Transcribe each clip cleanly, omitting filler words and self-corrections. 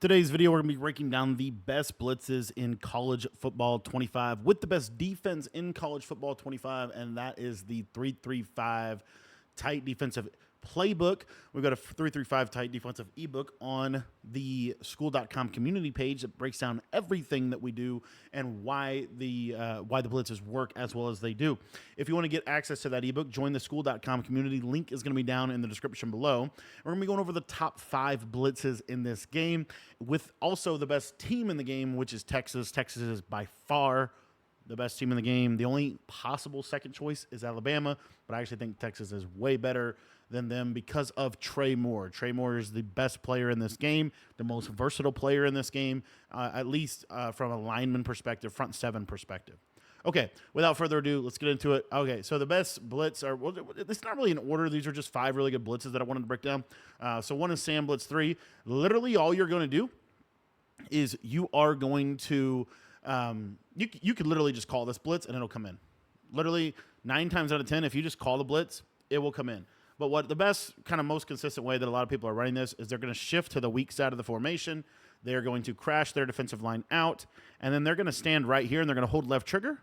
Today's video, we're going to be breaking down the best blitzes in college football 25 with the best defense in college football 25, and that is the 335 tight defensive playbook. We've got a 335 tight defensive ebook on the school.com community page that breaks down everything that we do and why the blitzes work as well as they do. If you want to get access to that ebook, join the school.com community. Link is going to be down in the description below. We're going to be going over the top 5 blitzes in this game with also the best team in the game, which is Texas. Texas is by far the best team in the game. The only possible second choice is Alabama, but I actually think Texas is way better than them because of Trey Moore. Trey Moore is the best player in this game, the most versatile player in this game, at least from a lineman perspective, front seven perspective. Okay, without further ado, let's get into it. Okay, so the best blitz are, well, it's not really in order. These are just 5 really good blitzes that I wanted to break down. So one is Sam Blitz 3. Literally all you're going to do is you are going to you could literally just call this blitz and it'll come in. Literally 9 times out of 10, if you just call the blitz, it will come in. But what the best, kind of most consistent way that a lot of people are running this is they're going to shift to the weak side of the formation. They're going to crash their defensive line out, and then they're going to stand right here and they're going to hold left trigger.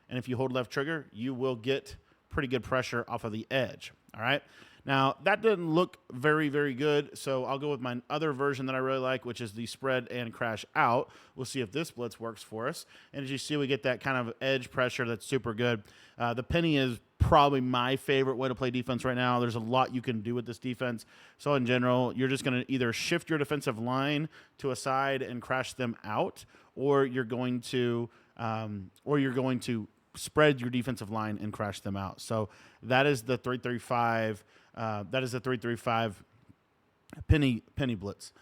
And if you hold left trigger, you will get pretty good pressure off of the edge. All right. Now, that didn't look very, very good, so I'll go with my other version that I really like, which is the spread and crash out. We'll see if this blitz works for us. And as you see, we get that kind of edge pressure that's super good. The penny is probably my favorite way to play defense right now. There's a lot you can do with this defense. So in general, you're just going to either shift your defensive line to a side and crash them out, or you're going to spread your defensive line and crash them out. So that is the 335. That is the 335 penny blitz.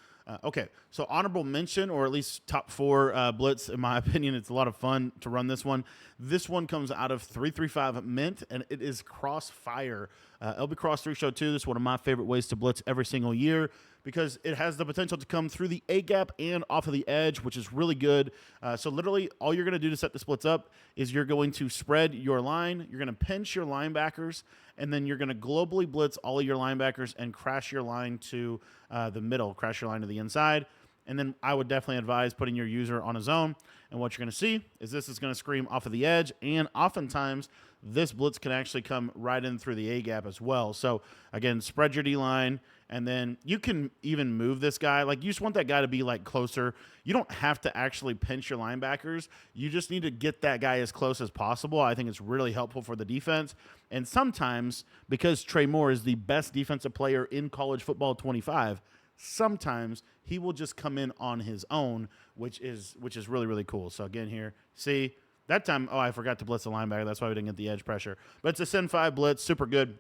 Okay, so honorable mention, or at least top 4 blitz, in my opinion. It's a lot of fun to run this one. This one comes out of 335 Mint, and it is Crossfire. LB Cross 3 Show 2. This is one of my favorite ways to blitz every single year because it has the potential to come through the A-gap and off of the edge, which is really good. So literally all you're going to do to set this blitz up is you're going to spread your line, you're going to pinch your linebackers, and then you're going to globally blitz all of your linebackers and crash your line to the middle, crash your line to the inside. And then I would definitely advise putting your user on a zone. And what you're going to see is this is going to scream off of the edge. And oftentimes, this blitz can actually come right in through the A-gap as well. So, again, spread your D-line. And then you can even move this guy. Like, you just want that guy to be, like, closer. You don't have to actually pinch your linebackers. You just need to get that guy as close as possible. I think it's really helpful for the defense. And sometimes, because Trey Moore is the best defensive player in college football 25, sometimes he will just come in on his own, which is really, really cool. So, again, here, see, that time, I forgot to blitz the linebacker. That's why we didn't get the edge pressure. But it's a send 5 blitz, super good.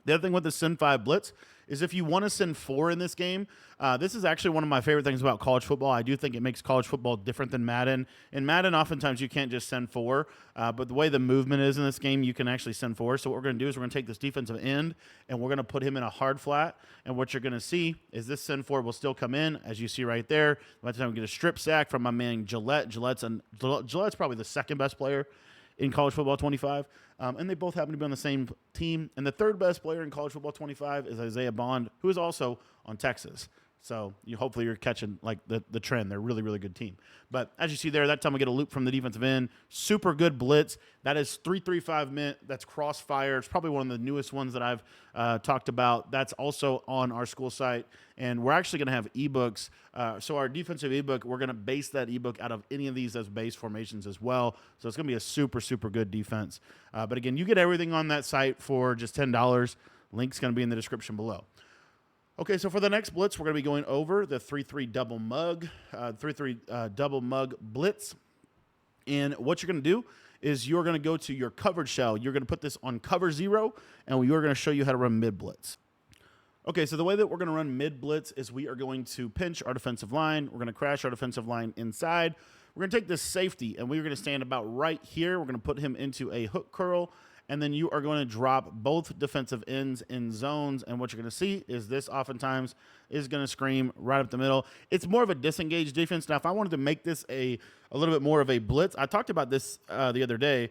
The other thing with the send 5 blitz is if you want to send 4 in this game, this is actually one of my favorite things about college football. I do think it makes college football different than Madden. In Madden, oftentimes you can't just send 4, but the way the movement is in this game, you can actually send 4. So what we're going to do is we're going to take this defensive end, and we're going to put him in a hard flat. And what you're going to see is this send 4 will still come in, as you see right there. By the time we get a strip sack from my man Gillette. Gillette's probably the second best player in college football 25, and they both happen to be on the same team. And the third best player in college football 25 is Isaiah Bond, who is also on Texas. So hopefully you're catching like the trend. They're a really, really good team. But as you see there, that time we get a loop from the defensive end. Super good blitz. That is 335 Mint. That's Crossfire. It's probably one of the newest ones that I've talked about. That's also on our school site. And we're actually going to have ebooks. So our defensive ebook, we're going to base that ebook out of any of these as base formations as well. So it's going to be a super, super good defense. But again, you get everything on that site for just $10. Link's going to be in the description below. Okay, so for the next blitz, we're going to be going over the 3-3 double mug, 3-3 double mug blitz. And what you're going to do is you're going to go to your coverage shell. You're going to put this on cover 0, and we're going to show you how to run mid blitz. Okay, so the way that we're going to run mid blitz is we are going to pinch our defensive line. We're going to crash our defensive line inside. We're going to take this safety, and we're going to stand about right here. We're going to put him into a hook curl. And then you are going to drop both defensive ends in zones. And what you're going to see is this oftentimes is going to scream right up the middle. It's more of a disengaged defense. Now, if I wanted to make this a little bit more of a blitz, I talked about this the other day.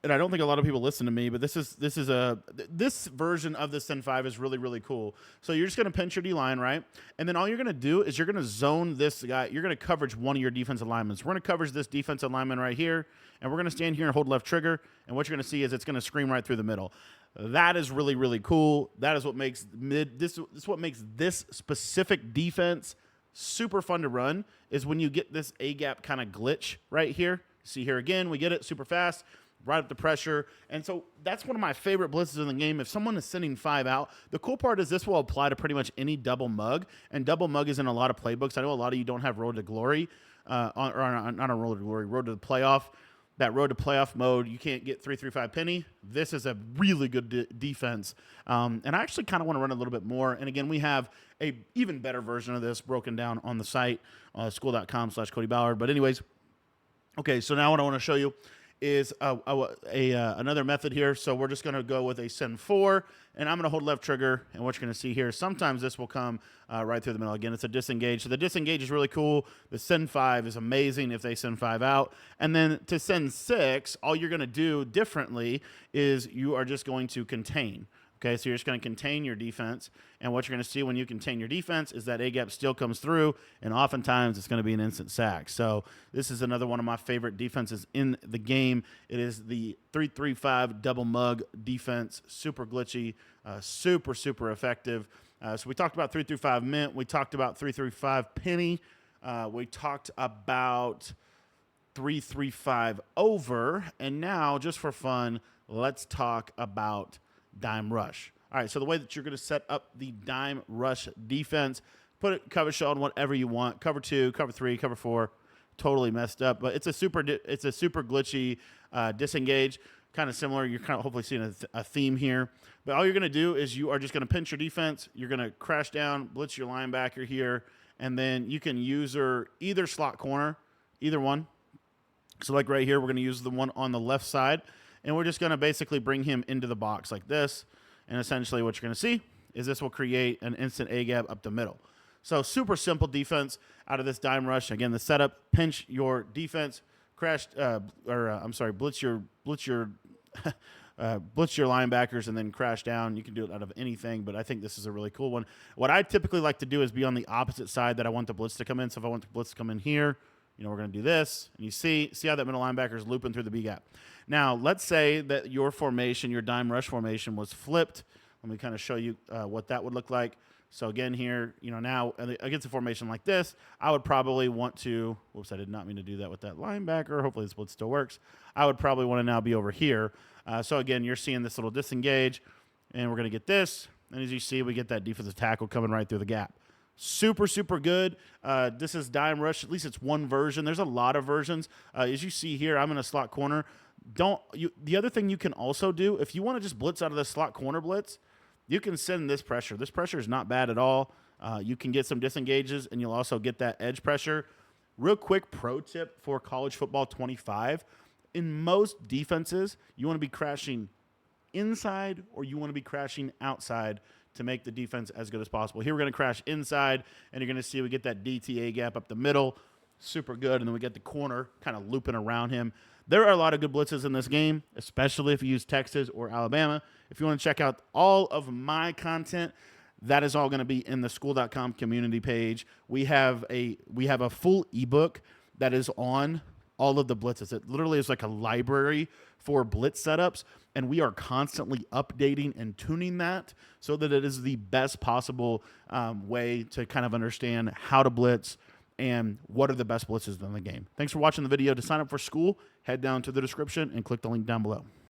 and I don't think a lot of people listen to me, but this version of the Sin 5 is really, really cool. So you're just going to pinch your D line, right? And then all you're going to do is you're going to zone this guy. You're going to coverage one of your defensive linemen. So we're going to coverage this defensive lineman right here, and we're going to stand here and hold left trigger. And what you're going to see is it's going to scream right through the middle. That is really, really cool. That is what makes this is what makes this specific defense super fun to run, is when you get this A-gap kind of glitch right here. See here again, we get it super fast, right up the pressure. And so that's one of my favorite blitzes in the game. If someone is sending 5 out, the cool part is this will apply to pretty much any double mug. And double mug is in a lot of playbooks. I know a lot of you don't have Road to Glory, not a Road to Glory, Road to the Playoff. That Road to Playoff mode, you can't get 3-3-5 penny. This is a really good defense. And I actually kind of want to run a little bit more. And again, we have a even better version of this broken down on the site, school.com/Cody Ballard. But anyways, okay, so now what I want to show you is another method here. So we're just going to go with a send 4, and I'm going to hold left trigger, and what you're going to see here, sometimes this will come right through the middle. Again, it's a disengage. So the disengage is really cool. The send 5 is amazing if they send 5 out. And then to send 6, all you're going to do differently is you are just going to contain. Okay, so you're just going to contain your defense, and what you're going to see when you contain your defense is that A-gap still comes through, and oftentimes it's going to be an instant sack. So this is another one of my favorite defenses in the game. It is the 3-3-5 double mug defense, super glitchy, super, super effective. So we talked about 3-3-5 mint. We talked about 3-3-5 penny. We talked about 3-3-5 over, and now, just for fun, let's talk about dime rush. All right, so the way that you're going to set up the dime rush defense, put it cover shell on whatever you want, cover 2, cover 3, cover 4, totally messed up, but it's a super glitchy disengage, kind of similar. You're kind of hopefully seeing a theme here, but all you're going to do is you are just going to pinch your defense. You're going to crash down, blitz your linebacker here, and then you can use either slot corner, either one. So like right here, we're going to use the one on the left side, and we're just going to basically bring him into the box like this. And essentially what you're going to see is this will create an instant A-gap up the middle. So super simple defense out of this dime rush. Again, the setup, pinch your defense, blitz your linebackers, and then crash down. You can do it out of anything, but I think this is a really cool one. What I typically like to do is be on the opposite side that I want the blitz to come in. So if I want the blitz to come in here, we're going to do this, and you see how that middle linebacker is looping through the B-gap. Now, let's say that your formation, your dime rush formation, was flipped. Let me kind of show you what that would look like. So again here, now against a formation like this, I would probably want to, whoops, I did not mean to do that with that linebacker. Hopefully this blitz still works. I would probably want to now be over here. So again, you're seeing this little disengage, and we're going to get this. And as you see, we get that defensive tackle coming right through the gap. Super, super good. This is dime rush. At least it's one version. There's a lot of versions. As you see here, I'm in a slot corner. The other thing you can also do, if you want to just blitz out of the slot corner blitz, you can send this pressure. This pressure is not bad at all. You can get some disengages, and you'll also get that edge pressure. Real quick pro tip for college football 25. In most defenses, you want to be crashing inside or you want to be crashing outside to make the defense as good as possible. Here we're going to crash inside, and you're going to see we get that DTA gap up the middle. Super good. And then we get the corner kind of looping around him. There are a lot of good blitzes in this game, especially if you use Texas or Alabama. If you want to check out all of my content, that is all going to be in the school.com community page. We have a full ebook that is on all of the blitzes. It literally is like a library for blitz setups, and we are constantly updating and tuning that so that it is the best possible way to kind of understand how to blitz and what are the best blitzes in the game. Thanks for watching the video. To sign up for school, head down to the description and click the link down below.